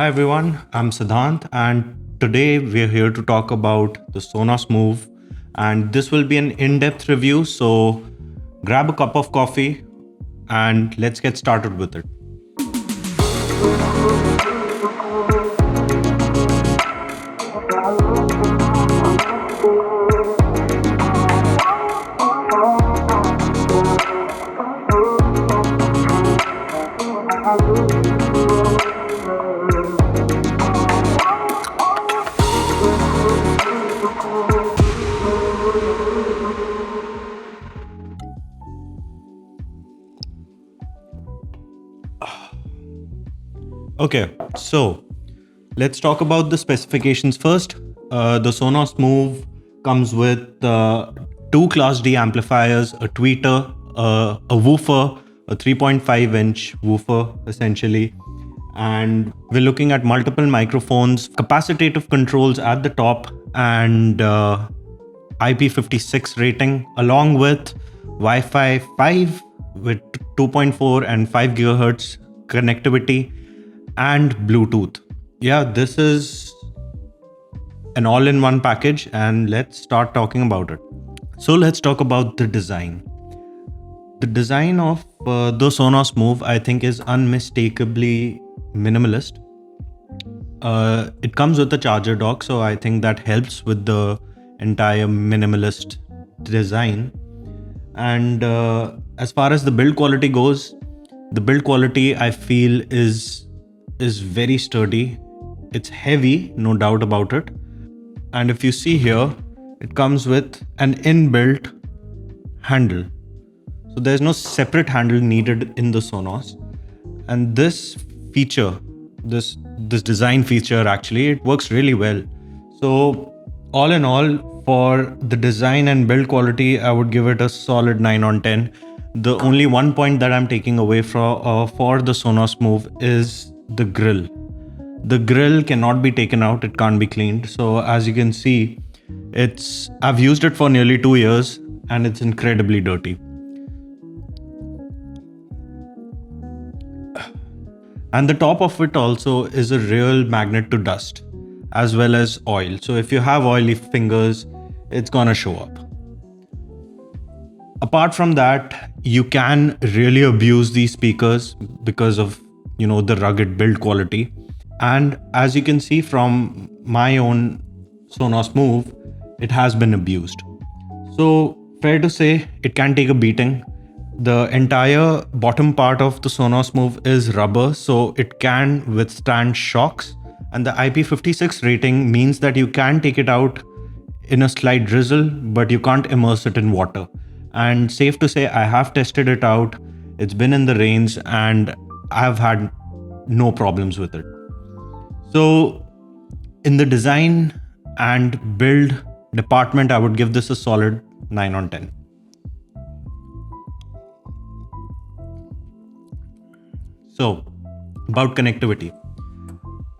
Hi everyone, I'm Siddhant and today we're here to talk about the Sonos Move, and this will be an in-depth review, so grab a cup of coffee and let's get started with it. Okay, so let's talk about the specifications first. The Sonos Move comes with two Class D amplifiers, a tweeter, a woofer, a 3.5-inch woofer essentially. And we're looking at multiple microphones, capacitive controls at the top, and IP56 rating, along with Wi-Fi 5 with 2.4 and 5 gigahertz connectivity and Bluetooth. Yeah, this is an all-in-one package, and let's start talking about it. So let's talk about the design. The design of the Sonos Move, I think, is unmistakably minimalist. It comes with a charger dock, so I think that helps with the entire minimalist design. And as far as the build quality goes, the build quality I feel is very sturdy. It's heavy, no doubt about it. And if you see here, it comes with an inbuilt handle. So there's no separate handle needed in the Sonos. And this feature, this design feature actually, it works really well. So all in all, for the design and build quality, I would give it a solid 9 on 10. The only one point that I'm taking away for the Sonos Move is the grill. The grill cannot be taken out, it can't be cleaned. So as you can see, I've used it for nearly 2 years and it's incredibly dirty. And the top of it also is a real magnet to dust as well as oil. So if you have oily fingers, it's gonna show up. Apart from that, you can really abuse these speakers because of the rugged build quality. And as you can see from my own Sonos Move, it has been abused. So fair to say, it can take a beating. The entire bottom part of the Sonos Move is rubber, so it can withstand shocks. And the IP56 rating means that you can take it out in a slight drizzle, but you can't immerse it in water. And safe to say, I have tested it out. It's been in the rains and I've had no problems with it. So in the design and build department, I would give this a solid 9 on 10. So about connectivity.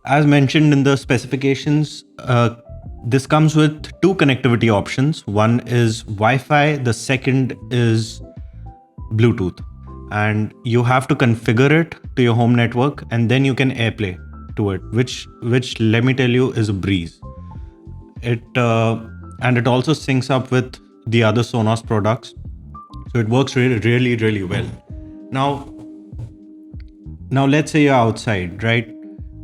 As mentioned in the specifications, this comes with two connectivity options. One is Wi-Fi, the second is Bluetooth. And you have to configure it to your home network and then you can AirPlay to it, which let me tell you is a breeze. It also syncs up with the other Sonos products, so it works really well. Now let's say you're outside, right?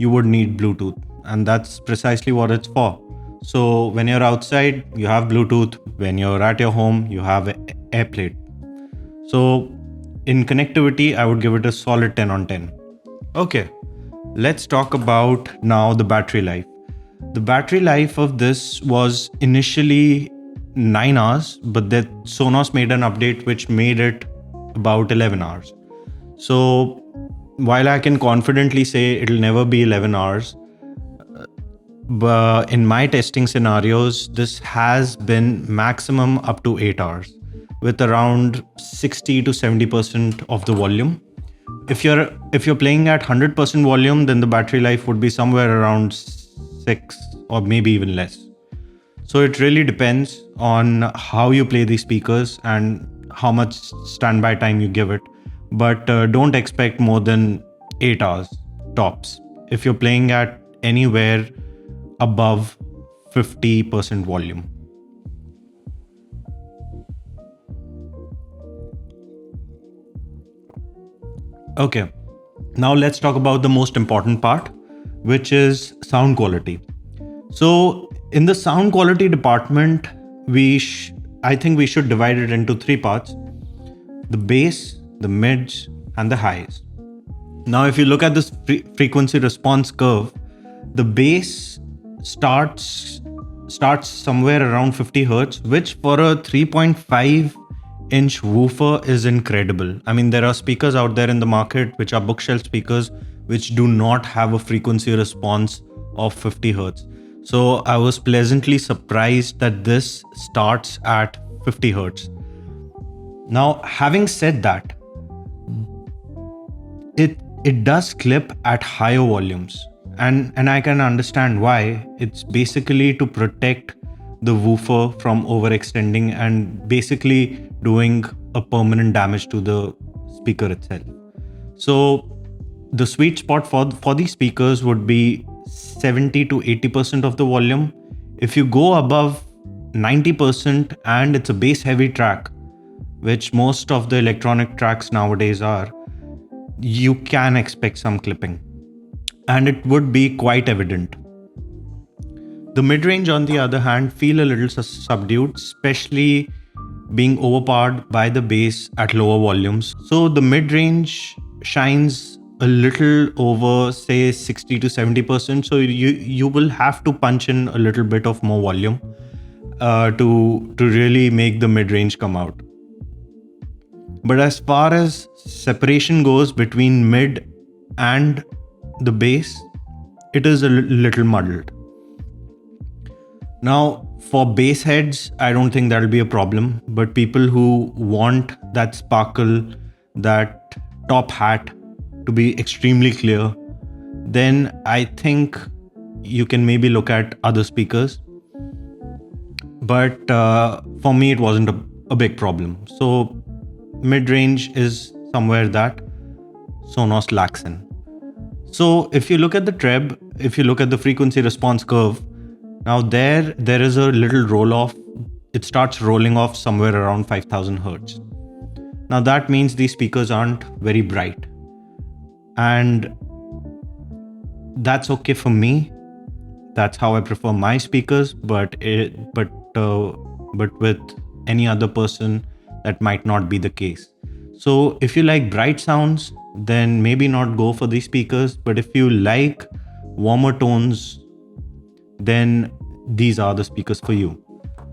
You would need Bluetooth, and that's precisely what it's for. So when you're outside, you have Bluetooth. When you're at your home, you have AirPlay. So in connectivity, I would give it a solid 10 on 10. Okay, let's talk about now the battery life. The battery life of this was initially 9 hours, but then Sonos made an update which made it about 11 hours. So while I can confidently say it'll never be 11 hours, but in my testing scenarios, this has been maximum up to 8 hours with around 60 to 70% of the volume. If you're playing at 100% volume, then the battery life would be somewhere around 6 or maybe even less. So it really depends on how you play these speakers and how much standby time you give it. But don't expect more than 8 hours tops. if you're playing at anywhere above 50% volume. Okay, now let's talk about the most important part, which is sound quality. So, in the sound quality department, I think we should divide it into three parts: the bass, the mids, and the highs. Now, if you look at this frequency response curve, the bass starts somewhere around 50 hertz, which for a 3.5-inch woofer is incredible. I mean, there are speakers out there in the market which are bookshelf speakers which do not have a frequency response of 50 hertz. So I was pleasantly surprised that this starts at 50 hertz. Now, having said that, it does clip at higher volumes, and I can understand why. It's basically to protect the woofer from overextending and basically doing a permanent damage to the speaker itself. So the sweet spot for these speakers would be 70 to 80% of the volume. If you go above 90% and it's a bass heavy track, which most of the electronic tracks nowadays are, you can expect some clipping, and it would be quite evident. The mid-range, on the other hand, feel a little subdued, especially being overpowered by the bass at lower volumes. So the mid-range shines a little over, say, 60 to 70%. So you will have to punch in a little bit of more volume to really make the mid-range come out. But as far as separation goes between mid and the bass, it is a little muddled. Now, for bass heads, I don't think that'll be a problem. But people who want that sparkle, that top hat to be extremely clear, then I think you can maybe look at other speakers. But for me, it wasn't a big problem. So mid-range is somewhere that Sonos lacks in. So if you look at the treb, if you look at the frequency response curve, now there is a little roll off. It starts rolling off somewhere around 5000 hertz. Now that means these speakers aren't very bright, and that's okay for me. That's how I prefer my speakers. But with any other person, that might not be the case. So if you like bright sounds, then maybe not go for these speakers. But if you like warmer tones, then these are the speakers for you.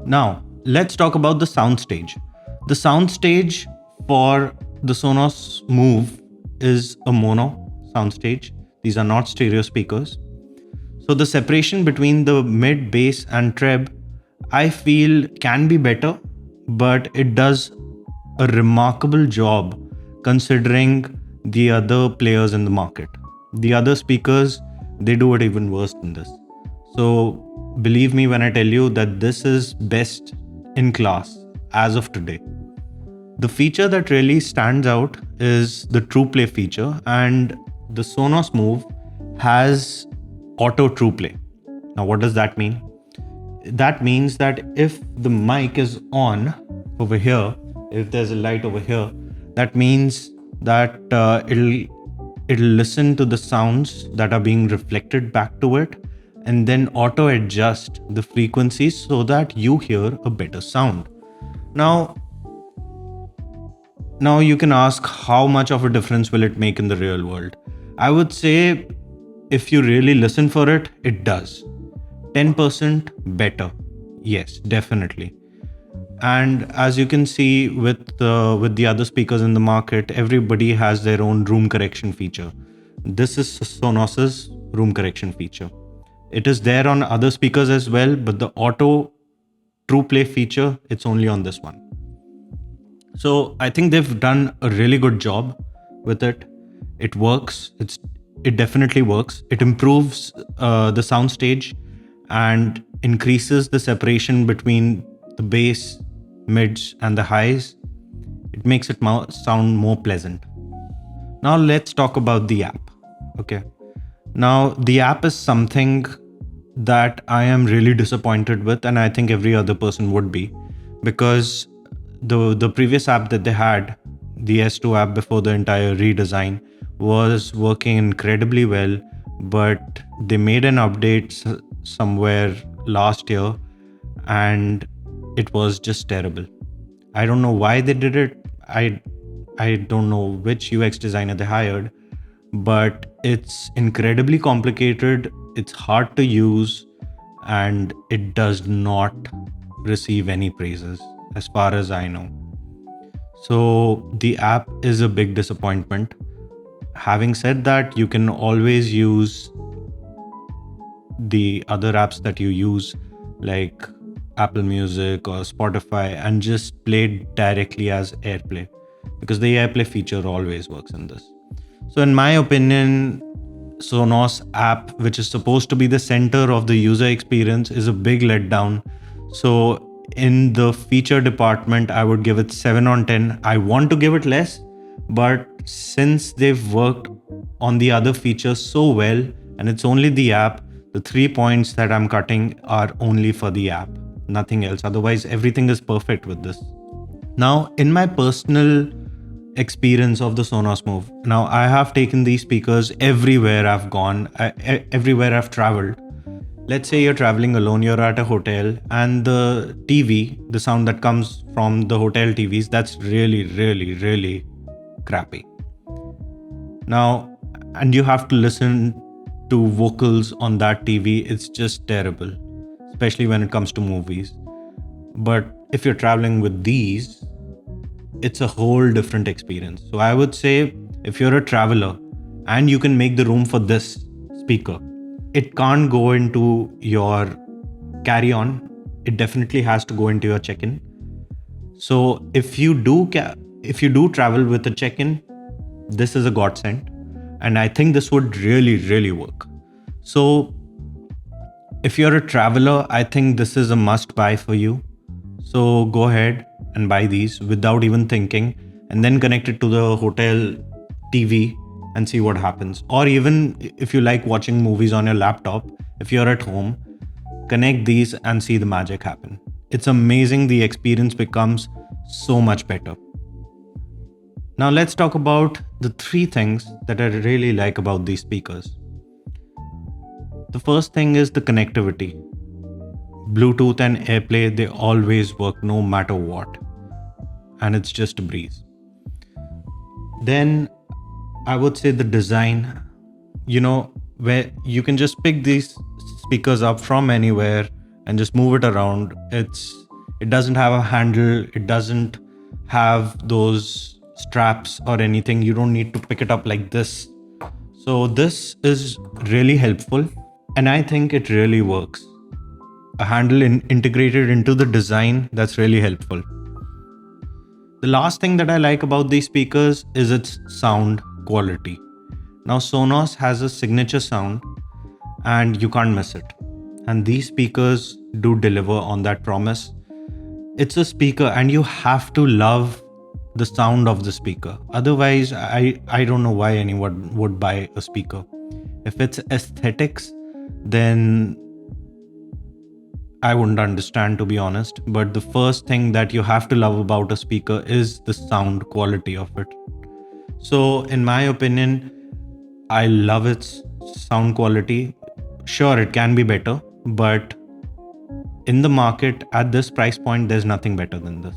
Now, let's talk about the soundstage. The soundstage for the Sonos Move is a mono soundstage. These are not stereo speakers. So the separation between the mid, bass, and treb, I feel can be better, but it does a remarkable job considering the other players in the market. The other speakers, they do it even worse than this. So believe me when I tell you that this is best in class as of today. The feature that really stands out is the Trueplay feature, and the Sonos Move has auto Trueplay. Now, what does that mean? That means that if the mic is on over here, if there's a light over here, that means that it'll listen to the sounds that are being reflected back to it, and then auto adjust the frequencies so that you hear a better sound. Now you can ask, how much of a difference will it make in the real world? I would say if you really listen for it, it does. 10% better. Yes, definitely. And as you can see with the other speakers in the market, everybody has their own room correction feature. This is Sonos's room correction feature. It is there on other speakers as well, but the auto Trueplay feature, it's only on this one. So I think they've done a really good job with it. It works. It definitely works. It improves the soundstage and increases the separation between the bass, mids, and the highs. It makes it sound more pleasant. Now let's talk about the app. Okay. Now, the app is something that I am really disappointed with, and I think every other person would be, because the previous app that they had, the S2 app before the entire redesign, was working incredibly well, but they made an update somewhere last year, and it was just terrible. I don't know why they did it. I don't know which UX designer they hired, but it's incredibly complicated. It's hard to use, and it does not receive any praises as far as I know. So the app is a big disappointment. Having said that, you can always use the other apps that you use, like Apple Music or Spotify, and just play it directly as AirPlay, because the AirPlay feature always works in this. So, in my opinion, Sonos app, which is supposed to be the center of the user experience, is a big letdown. So, in the feature department, I would give it 7 on 10. I want to give it less, but since they've worked on the other features so well, and it's only the app, the 3 points that I'm cutting are only for the app, nothing else. Otherwise, everything is perfect with this. Now, in my personal experience of the Sonos Move, now I have taken these speakers everywhere I've gone, everywhere I've traveled. Let's say you're traveling alone, you're at a hotel, and the TV, the sound that comes from the hotel TVs, that's really, really, really crappy. Now, and you have to listen to vocals on that TV, it's just terrible, especially when it comes to movies. But if you're traveling with these, it's a whole different experience. So I would say, if you're a traveler and you can make the room for this speaker, it can't go into your carry-on. It definitely has to go into your check-in. So if you do travel with a check-in, this is a godsend, and I think this would really, really work. So if you're a traveler, I think this is a must buy for you. So go ahead and buy these without even thinking, and then connect it to the hotel TV and see what happens. Or even if you like watching movies on your laptop, if you're at home, connect these and see the magic happen. It's amazing. The experience becomes so much better. Now let's talk about the 3 things that I really like about these speakers. The first thing is the connectivity. Bluetooth and AirPlay, they always work no matter what, and it's just a breeze. Then I would say the design, where you can just pick these speakers up from anywhere and just move it around. It doesn't have a handle, it doesn't have those straps or anything. You don't need to pick it up like this. So this is really helpful, and I think it really works. A handle integrated into the design, that's really helpful. The last thing that I like about these speakers is its sound quality. Now Sonos has a signature sound, and you can't miss it. And these speakers do deliver on that promise. It's a speaker, and you have to love the sound of the speaker. Otherwise, I don't know why anyone would buy a speaker. If it's aesthetics, then I wouldn't understand, to be honest. But the first thing that you have to love about a speaker is the sound quality of it. So, in my opinion, I love its sound quality. Sure, it can be better, but in the market at this price point, there's nothing better than this.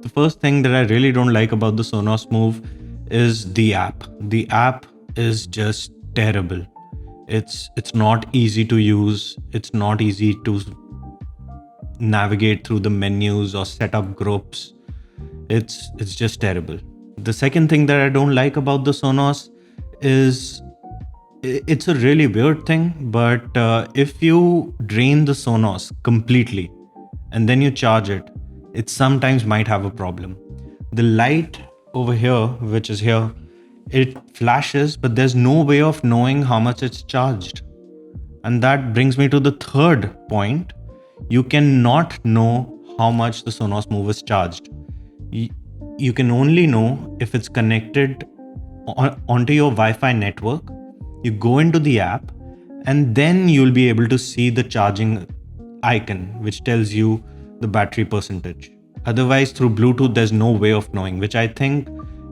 The first thing that I really don't like about the Sonos Move is the app. The app is just terrible. It's not easy to use. It's not easy to navigate through the menus or set up groups. It's just terrible. The second thing that I don't like about the Sonos is, it's a really weird thing, but if you drain the Sonos completely and then you charge it, it sometimes might have a problem. The light over here, which is here, it flashes, but there's no way of knowing how much it's charged. And that brings me to the third point. You cannot know how much the Sonos Move is charged. You can only know if it's connected onto your Wi-Fi network, You go into the app, and then you'll be able to see the charging icon, which tells you the battery percentage. Otherwise, through Bluetooth, there's no way of knowing, which I think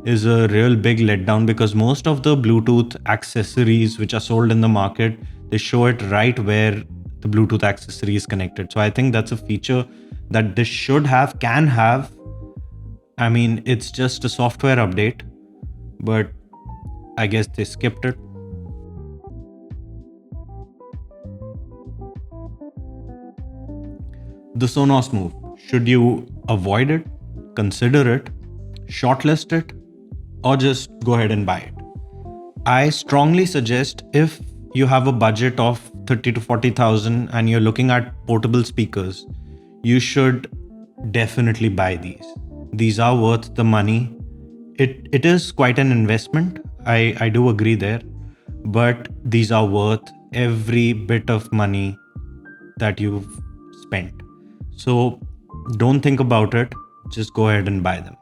is a real big letdown, because most of the Bluetooth accessories which are sold in the market, they show it right where the Bluetooth accessory is connected. So I think that's a feature that this should have, can have. I mean, it's just a software update, but I guess they skipped it. The Sonos Move. Should you avoid it, consider it, shortlist it, or just go ahead and buy it? I strongly suggest, if you have a budget of 30 to 40,000 and you're looking at portable speakers, you should definitely buy these. These are worth the money. It is quite an investment. I do agree there, but these are worth every bit of money that you've spent. So don't think about it, just go ahead and buy them.